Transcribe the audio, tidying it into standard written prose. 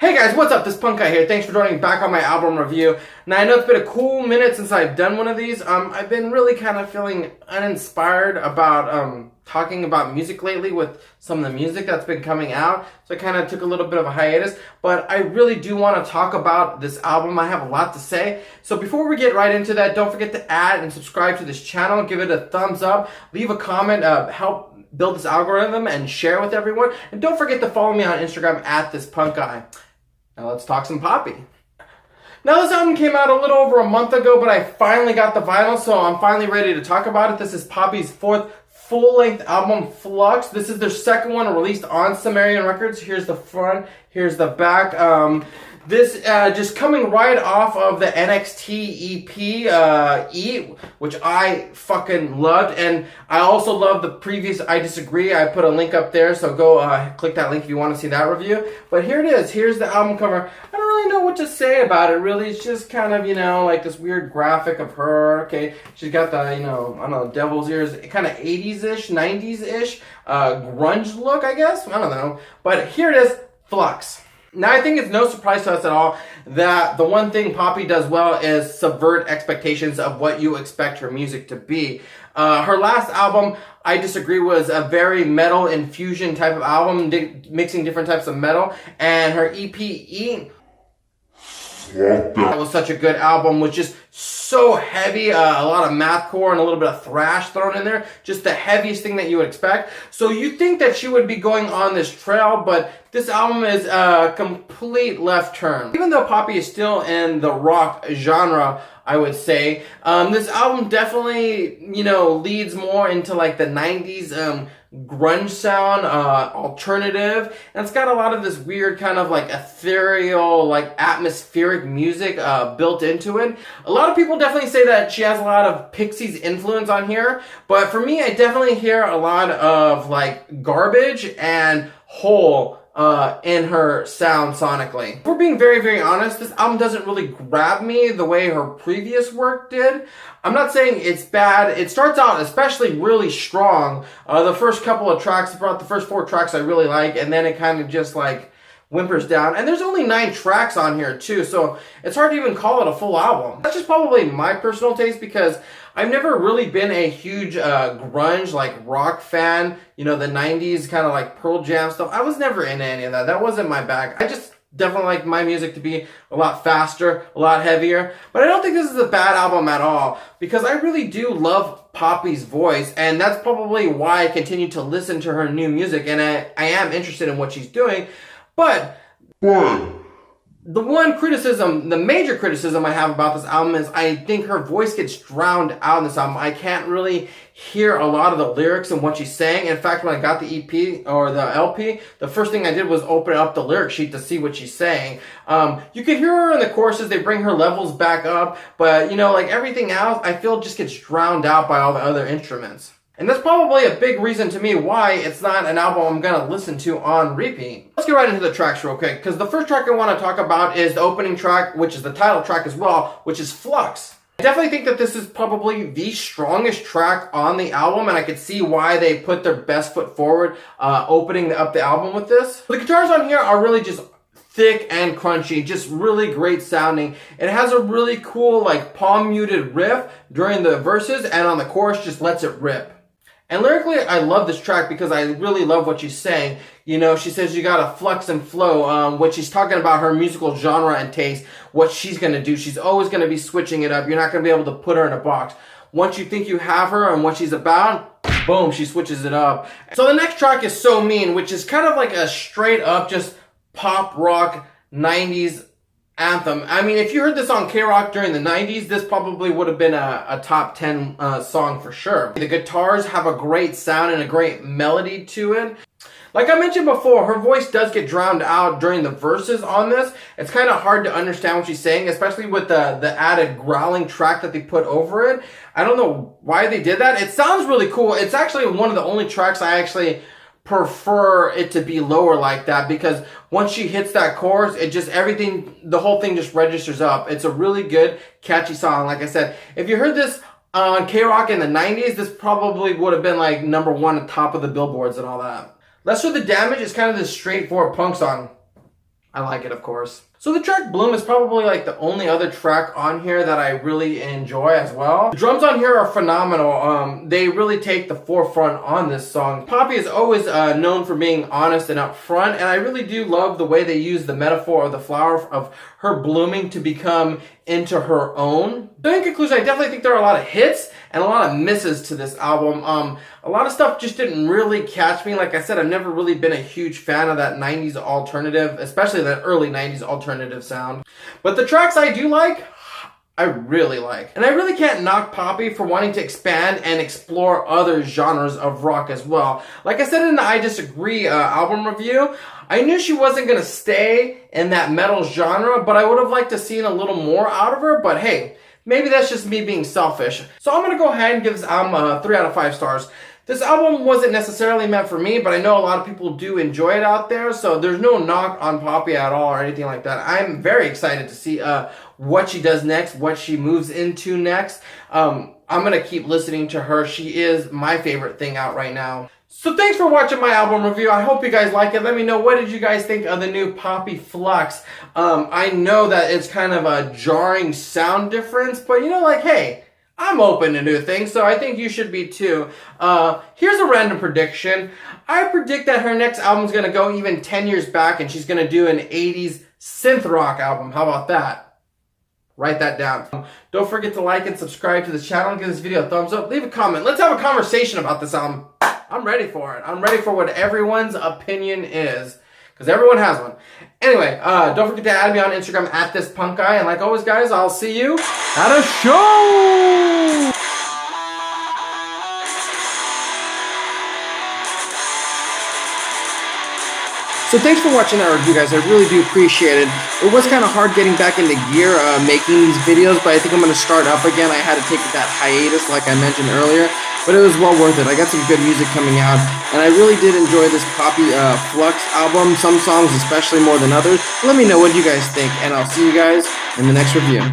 Hey guys, what's up? This Punk Guy here. Thanks for joining back on my album review. Now I know it's been a cool minute since I've done one of these. I've been really kind of feeling uninspired about talking about music lately with some of the music that's been coming out. So I kind of took a little bit of a hiatus, but I really do want to talk about this album. I have a lot to say. So before we get right into that, don't forget to add and subscribe to this channel. Give it a thumbs up. Leave a comment. Help build this algorithm and share with everyone. And don't forget to follow me on Instagram at this Punk Guy. Now let's talk some Poppy. Now this album came out a little over a month ago, but I finally got the vinyl, so I'm finally ready to talk about it. This is Poppy's fourth full-length album, Flux. This is their second one released on Sumerian Records. Here's the front, here's the back. This just coming right off of the NXT EP, E, which I fucking loved. And I also love the previous I Disagree. I put a link up there, so go click that link if you want to see that review. But here it is. Here's the album cover. I don't really know what to say about it, really. It's just kind of, you know, like this weird graphic of her. Okay, she's got the, you know, I don't know, devil's ears, kind of 80s-ish, 90s-ish, grunge look, I guess. I don't know. But here it is, Flux. Now, I think it's no surprise to us at all that the one thing Poppy does well is subvert expectations of what you expect her music to be. Her last album, I Disagree, was a very metal infusion type of album, mixing different types of metal. And her EP, E, that was such a good album, was just so heavy, a lot of mathcore and a little bit of thrash thrown in there, just the heaviest thing that you would expect. So you think that she would be going on this trail, but this album is a complete left turn. Even though Poppy is still in the rock genre, I would say, this album definitely, you know, leads more into like the 90s grunge sound, alternative, and it's got a lot of this weird kind of like ethereal, like atmospheric music built into it. A lot of people definitely say that she has a lot of Pixies influence on here, but for me, I definitely hear a lot of like Garbage and Hole in her sound sonically. If we're being very, very honest, this album doesn't really grab me the way her previous work did. I'm not saying it's bad. It starts out especially really strong. The first couple of tracks, about the first 4 tracks I really like, and then it kind of just like whimpers down. And there's only 9 tracks on here too, so it's hard to even call it a full album. That's just probably my personal taste because I've never really been a huge grunge, like rock fan. You know, the 90s kind of like Pearl Jam stuff. I was never into any of that. That wasn't my bag. I just definitely like my music to be a lot faster, a lot heavier. But I don't think this is a bad album at all because I really do love Poppy's voice, and that's probably why I continue to listen to her new music, and I am interested in what she's doing. But the one criticism, the major criticism I have about this album is I think her voice gets drowned out in this album. I can't really hear a lot of the lyrics and what she's saying. In fact, when I got the EP or the LP, the first thing I did was open up the lyric sheet to see what she's saying. You can hear her in the choruses. They bring her levels back up. But, you know, like everything else, I feel just gets drowned out by all the other instruments. And that's probably a big reason to me why it's not an album I'm going to listen to on repeat. Let's get right into the tracks real quick, because the first track I want to talk about is the opening track, which is the title track as well, which is Flux. I definitely think that this is probably the strongest track on the album, and I could see why they put their best foot forward opening up the album with this. The guitars on here are really just thick and crunchy, just really great sounding. It has a really cool like palm muted riff during the verses, and on the chorus just lets it rip. And lyrically, I love this track because I really love what she's saying. You know, she says you gotta flux and flow, what she's talking about her musical genre and taste, what she's gonna do. She's always gonna be switching it up. You're not gonna be able to put her in a box. Once you think you have her and what she's about, boom, she switches it up. So the next track is So Mean, which is kind of like a straight up just pop rock 90s anthem. I mean, if you heard this on K-Rock during the 90s, this probably would have been a top 10 song for sure. The guitars have a great sound and a great melody to it. Like I mentioned before, her voice does get drowned out during the verses on this. It's kind of hard to understand what she's saying, especially with the added growling track that they put over it. I don't know why they did that. It sounds really cool. It's actually one of the only tracks I actually prefer it to be lower like that, because once she hits that chorus, it just the whole thing just registers up. It's a really good, catchy song. Like I said, if you heard this on K-Rock in the 90s, this probably would have been like #1 at top of the billboards and all that. Lesser the Damage is kind of this straightforward punk song. I like it, of course. So the track Bloom is probably like the only other track on here that I really enjoy as well. The drums on here are phenomenal. They really take the forefront on this song. Poppy is always known for being honest and upfront, and I really do love the way they use the metaphor of the flower of her blooming to become into her own. So in conclusion, I definitely think there are a lot of hits and a lot of misses to this album. A lot of stuff just didn't really catch me. Like I said, I've never really been a huge fan of that 90s alternative, especially that early 90s alternative sound. But the tracks I do like, I really like. And I really can't knock Poppy for wanting to expand and explore other genres of rock as well. Like I said in the I Disagree album review, I knew she wasn't going to stay in that metal genre, but I would have liked to seen a little more out of her. But hey, maybe that's just me being selfish. So I'm going to go ahead and give this album 3 out of 5 stars. This album wasn't necessarily meant for me, but I know a lot of people do enjoy it out there, so there's no knock on Poppy at all or anything like that. I'm very excited to see what she does next, what she moves into next. I'm going to keep listening to her. She is my favorite thing out right now. So thanks for watching my album review. I hope you guys like it. Let me know, what did you guys think of the new Poppy Flux? I know that it's kind of a jarring sound difference, but you know, like, hey, I'm open to new things, so I think you should be too. Here's a random prediction. I predict that her next album's going to go even 10 years back, and she's going to do an 80s synth rock album. How about that? Write that down. Don't forget to like and subscribe to the channel and give this video a thumbs up. Leave a comment. Let's have a conversation about this album. I'm ready for it. I'm ready for what everyone's opinion is, because everyone has one. Anyway, don't forget to add me on Instagram at @thispunkguy. And like always, guys, I'll see you at a show! So thanks for watching that review, guys. I really do appreciate it. It was kind of hard getting back into gear making these videos, but I think I'm going to start up again. I had to take that hiatus like I mentioned earlier, but it was well worth it. I got some good music coming out, and I really did enjoy this Poppy Flux album. Some songs especially more than others. Let me know what you guys think, and I'll see you guys in the next review.